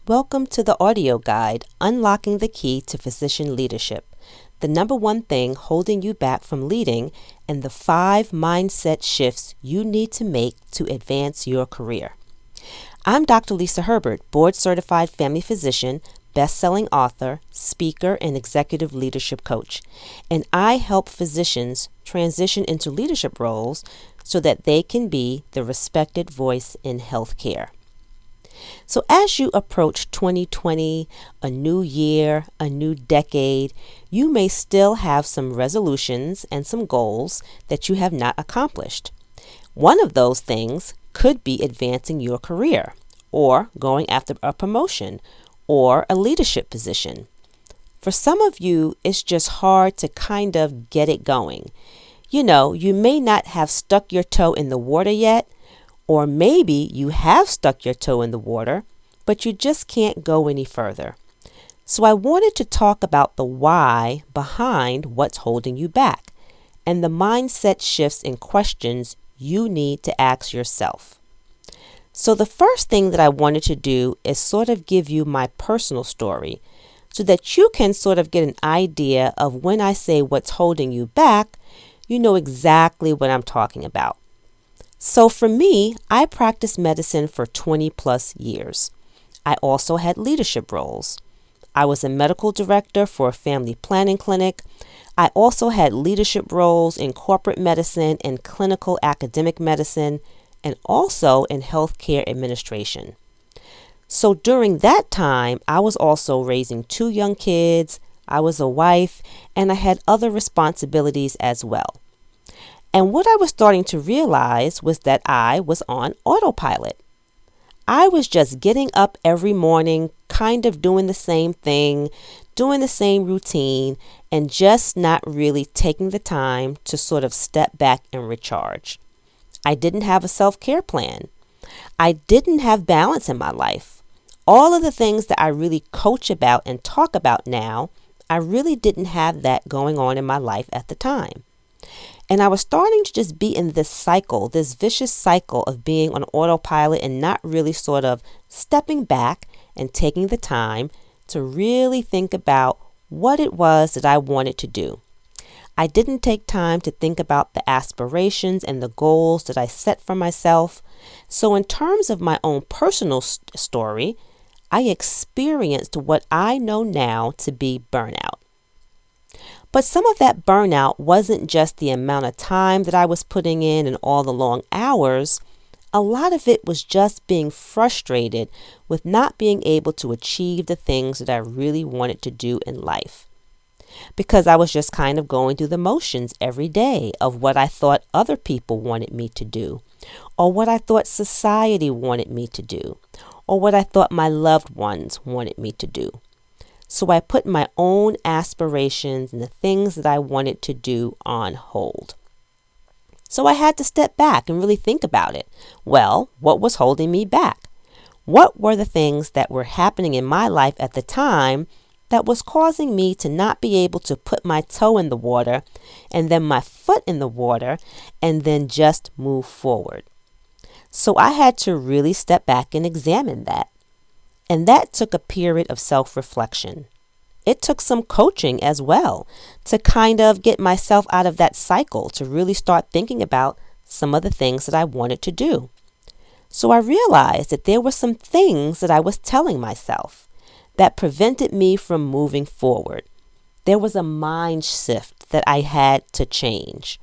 Welcome to the audio guide, Unlocking the Key to Physician Leadership, the number one thing holding you back from leading and the 5 mindset shifts you need to make to advance your career. I'm Dr. Lisa Herbert, board-certified family physician, best-selling author, speaker, and executive leadership coach, and I help physicians transition into leadership roles so that they can be the respected voice in healthcare. So as you approach 2020, a new year, a new decade, you may still have some resolutions and some goals that you have not accomplished. One of those things could be advancing your career, or going after a promotion, or a leadership position. For some of you, it's just hard to kind of get it going. You may not have stuck your toe in the water yet, or maybe you have stuck your toe in the water, but you just can't go any further. So I wanted to talk about the why behind what's holding you back and the mindset shifts and questions you need to ask yourself. So the first thing that I wanted to do is sort of give you my personal story so that you can sort of get an idea of when I say what's holding you back, you know exactly what I'm talking about. So for me, I practiced medicine for 20 plus years. I also had leadership roles. I was a medical director for a family planning clinic. I also had leadership roles in corporate medicine and clinical academic medicine, and also in healthcare administration. So during that time, I was also raising 2 young kids, I was a wife, and I had other responsibilities as well. And what I was starting to realize was that I was on autopilot. I was just getting up every morning, kind of doing the same thing, doing the same routine, and just not really taking the time to sort of step back and recharge. I didn't have a self-care plan. I didn't have balance in my life. All of the things that I really coach about and talk about now, I really didn't have that going on in my life at the time. And I was starting to just be in this cycle, this vicious cycle of being on autopilot and not really sort of stepping back and taking the time to really think about what it was that I wanted to do. I didn't take time to think about the aspirations and the goals that I set for myself. So in terms of my own personal story, I experienced what I know now to be burnout. But some of that burnout wasn't just the amount of time that I was putting in and all the long hours. A lot of it was just being frustrated with not being able to achieve the things that I really wanted to do in life. Because I was just kind of going through the motions every day of what I thought other people wanted me to do, or what I thought society wanted me to do, or what I thought my loved ones wanted me to do. So I put my own aspirations and the things that I wanted to do on hold. So I had to step back and really think about it. Well, what was holding me back? What were the things that were happening in my life at the time that was causing me to not be able to put my toe in the water and then my foot in the water and then just move forward? So I had to really step back and examine that. And that took a period of self-reflection. It took some coaching as well to kind of get myself out of that cycle, to really start thinking about some of the things that I wanted to do. So I realized that there were some things that I was telling myself that prevented me from moving forward. There was a mind shift that I had to change.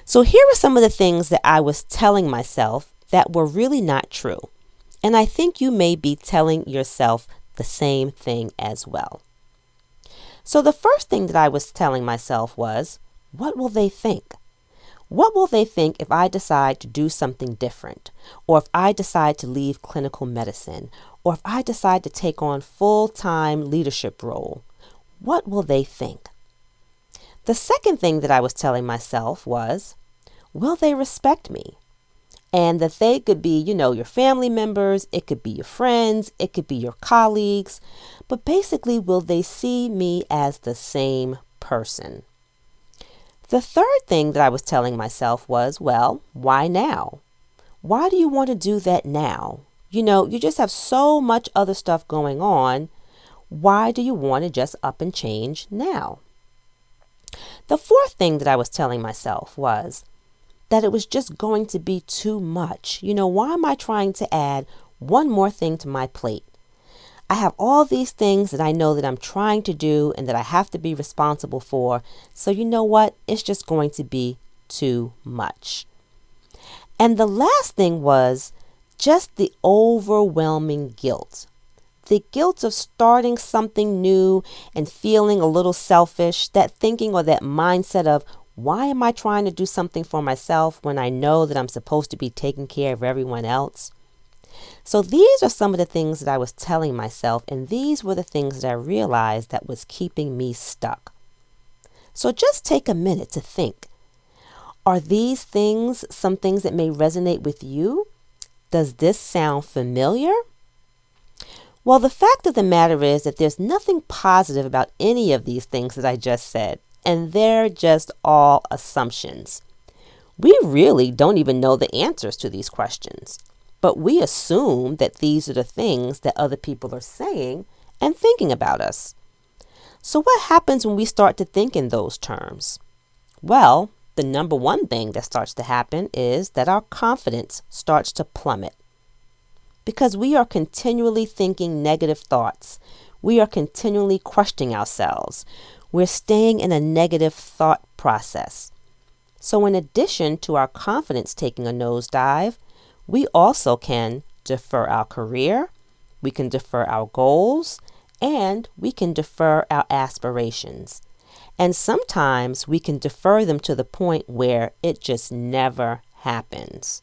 So here are some of the things that I was telling myself that were really not true. And I think you may be telling yourself the same thing as well. So the first thing that I was telling myself was, what will they think? What will they think if I decide to do something different? Or if I decide to leave clinical medicine? Or if I decide to take on full-time leadership role? What will they think? The second thing that I was telling myself was, will they respect me? And that they could be, your family members, it could be your friends, it could be your colleagues, but basically, will they see me as the same person? The third thing that I was telling myself was, well, why now? Why do you want to do that now? You just have so much other stuff going on. Why do you want to just up and change now? The fourth thing that I was telling myself was that it was just going to be too much. Why am I trying to add one more thing to my plate? I have all these things that I know that I'm trying to do and that I have to be responsible for. So you know what? It's just going to be too much. And the last thing was just the overwhelming guilt. The guilt of starting something new and feeling a little selfish, that thinking or that mindset of, why am I trying to do something for myself when I know that I'm supposed to be taking care of everyone else? So these are some of the things that I was telling myself, and these were the things that I realized that was keeping me stuck. So just take a minute to think. Are these things some things that may resonate with you? Does this sound familiar? Well, the fact of the matter is that there's nothing positive about any of these things that I just said, and they're just all assumptions. We really don't even know the answers to these questions, but we assume that these are the things that other people are saying and thinking about us. So what happens when we start to think in those terms? Well, the number one thing that starts to happen is that our confidence starts to plummet. Because we are continually thinking negative thoughts. We are continually questioning ourselves. We're staying in a negative thought process. So in addition to our confidence taking a nosedive, we also can defer our career, we can defer our goals, and we can defer our aspirations. And sometimes we can defer them to the point where it just never happens.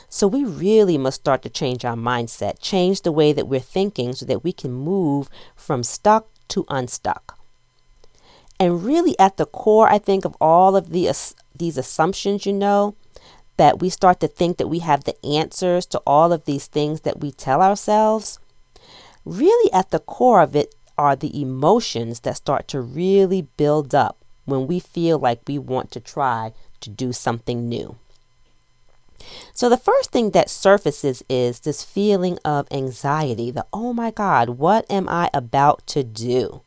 So we really must start to change our mindset, change the way that we're thinking so that we can move from stuck to unstuck. And really at the core, I think, of all of these assumptions, that we start to think that we have the answers to all of these things that we tell ourselves. Really at the core of it are the emotions that start to really build up when we feel like we want to try to do something new. So the first thing that surfaces is this feeling of anxiety, oh my God, what am I about to do?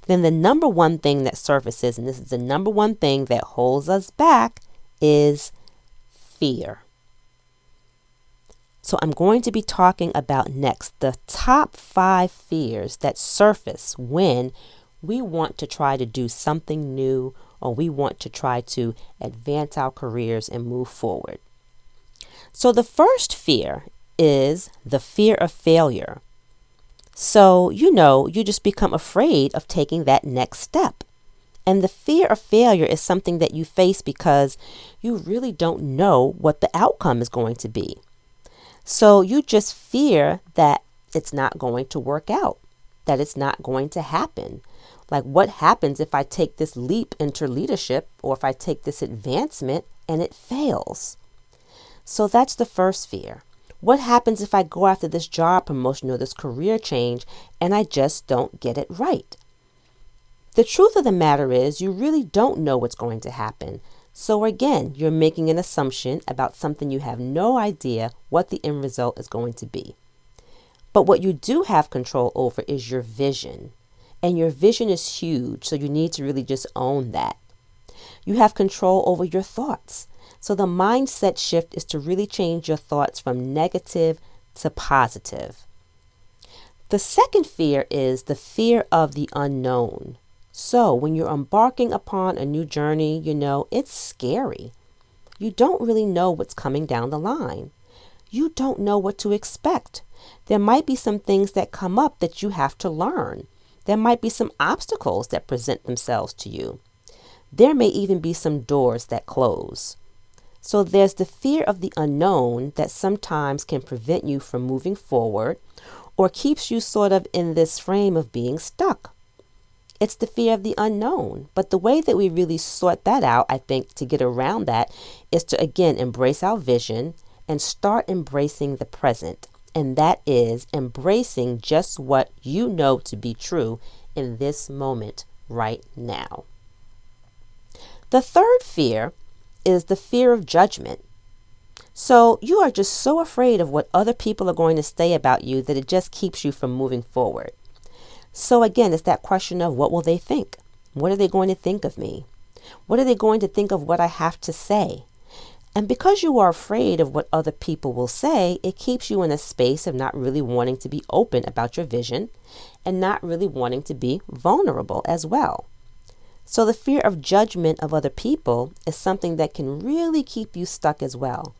Then the number one thing that surfaces, and this is the number one thing that holds us back, is fear. So I'm going to be talking about next the top 5 fears that surface when we want to try to do something new or we want to try to advance our careers and move forward. So the first fear is the fear of failure. So, you just become afraid of taking that next step. And the fear of failure is something that you face because you really don't know what the outcome is going to be. So you just fear that it's not going to work out, that it's not going to happen. Like, what happens if I take this leap into leadership or if I take this advancement and it fails? So that's the first fear. What happens if I go after this job promotion or this career change and I just don't get it right? The truth of the matter is you really don't know what's going to happen. So again, you're making an assumption about something you have no idea what the end result is going to be. But what you do have control over is your vision. And your vision is huge, so you need to really just own that. You have control over your thoughts. So the mindset shift is to really change your thoughts from negative to positive. The second fear is the fear of the unknown. So when you're embarking upon a new journey, it's scary. You don't really know what's coming down the line. You don't know what to expect. There might be some things that come up that you have to learn. There might be some obstacles that present themselves to you. There may even be some doors that close. So there's the fear of the unknown that sometimes can prevent you from moving forward or keeps you sort of in this frame of being stuck. It's the fear of the unknown. But the way that we really sort that out, I think, to get around that is to, again, embrace our vision and start embracing the present. And that is embracing just what you know to be true in this moment right now. The third fear is the fear of judgment. So you are just so afraid of what other people are going to say about you that it just keeps you from moving forward. So again, it's that question of what will they think? What are they going to think of me? What are they going to think of what I have to say? And because you are afraid of what other people will say, it keeps you in a space of not really wanting to be open about your vision and not really wanting to be vulnerable as well. So the fear of judgment of other people is something that can really keep you stuck as well.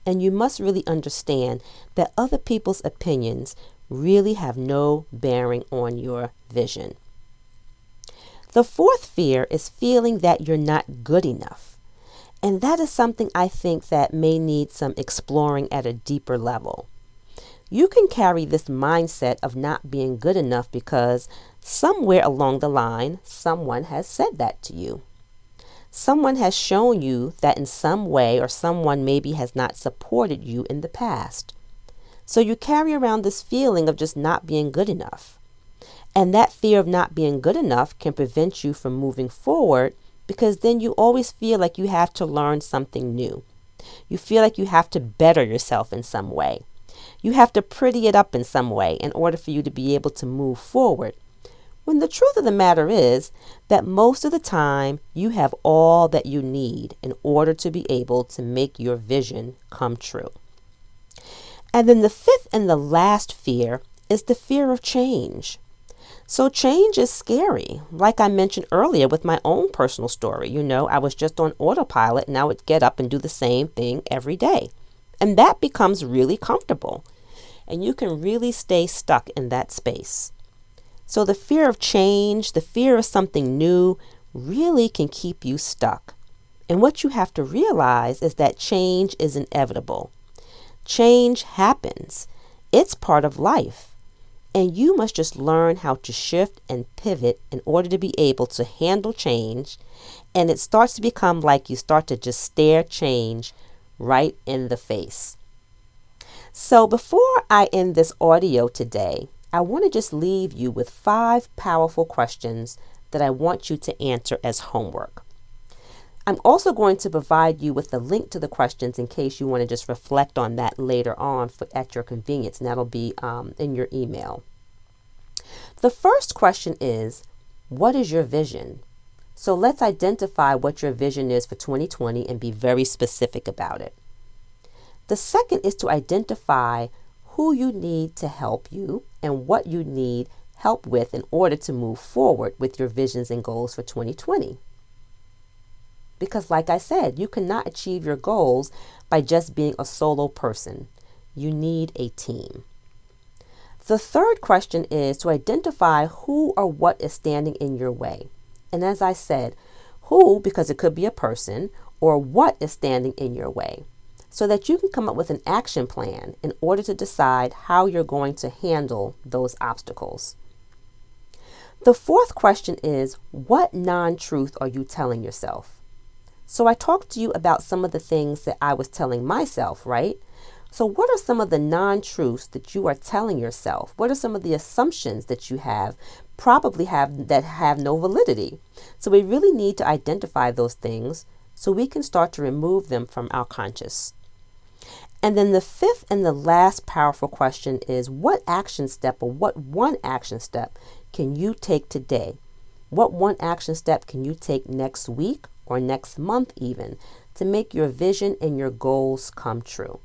And you must really understand that other people's opinions really have no bearing on your vision. The fourth fear is feeling that you're not good enough. And that is something I think that may need some exploring at a deeper level. You can carry this mindset of not being good enough because somewhere along the line, someone has said that to you. Someone has shown you that in some way, or someone maybe has not supported you in the past. So you carry around this feeling of just not being good enough. And that fear of not being good enough can prevent you from moving forward, because then you always feel like you have to learn something new. You feel like you have to better yourself in some way. You have to pretty it up in some way in order for you to be able to move forward. When the truth of the matter is that most of the time you have all that you need in order to be able to make your vision come true. And then the fifth and the last fear is the fear of change. So change is scary. Like I mentioned earlier with my own personal story, I was just on autopilot and I would get up and do the same thing every day. And that becomes really comfortable. And you can really stay stuck in that space. So the fear of change, the fear of something new, really can keep you stuck. And what you have to realize is that change is inevitable. Change happens. It's part of life. And you must just learn how to shift and pivot in order to be able to handle change. And it starts to become like you start to just stare change right in the face. So before I end this audio today, I want to just leave you with 5 powerful questions that I want you to answer as homework. I'm also going to provide you with a link to the questions in case you want to just reflect on that later on at your convenience, and that'll be in your email. The first question is, what is your vision? So let's identify what your vision is for 2020 and be very specific about it. The second is to identify who you need to help you and what you need help with in order to move forward with your visions and goals for 2020. Because like I said, you cannot achieve your goals by just being a solo person. You need a team. The third question is to identify who or what is standing in your way. And as I said, who, because it could be a person, or what is standing in your way, so that you can come up with an action plan in order to decide how you're going to handle those obstacles. The fourth question is, what non-truth are you telling yourself? So I talked to you about some of the things that I was telling myself, right? So what are some of the non-truths that you are telling yourself? What are some of the assumptions that you probably have that have no validity? So we really need to identify those things so we can start to remove them from our conscious. And then the fifth and the last powerful question is, what action step or what one action step can you take today? What one action step can you take next week or next month even to make your vision and your goals come true?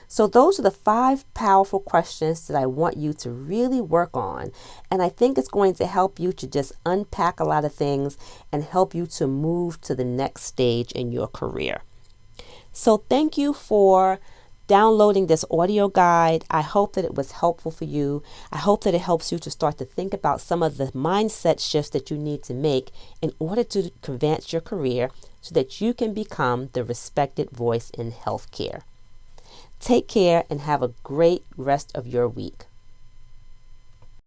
So those are the 5 powerful questions that I want you to really work on. And I think it's going to help you to just unpack a lot of things and help you to move to the next stage in your career. So thank you for downloading this audio guide. I hope that it was helpful for you. I hope that it helps you to start to think about some of the mindset shifts that you need to make in order to advance your career so that you can become the respected voice in healthcare. Take care and have a great rest of your week.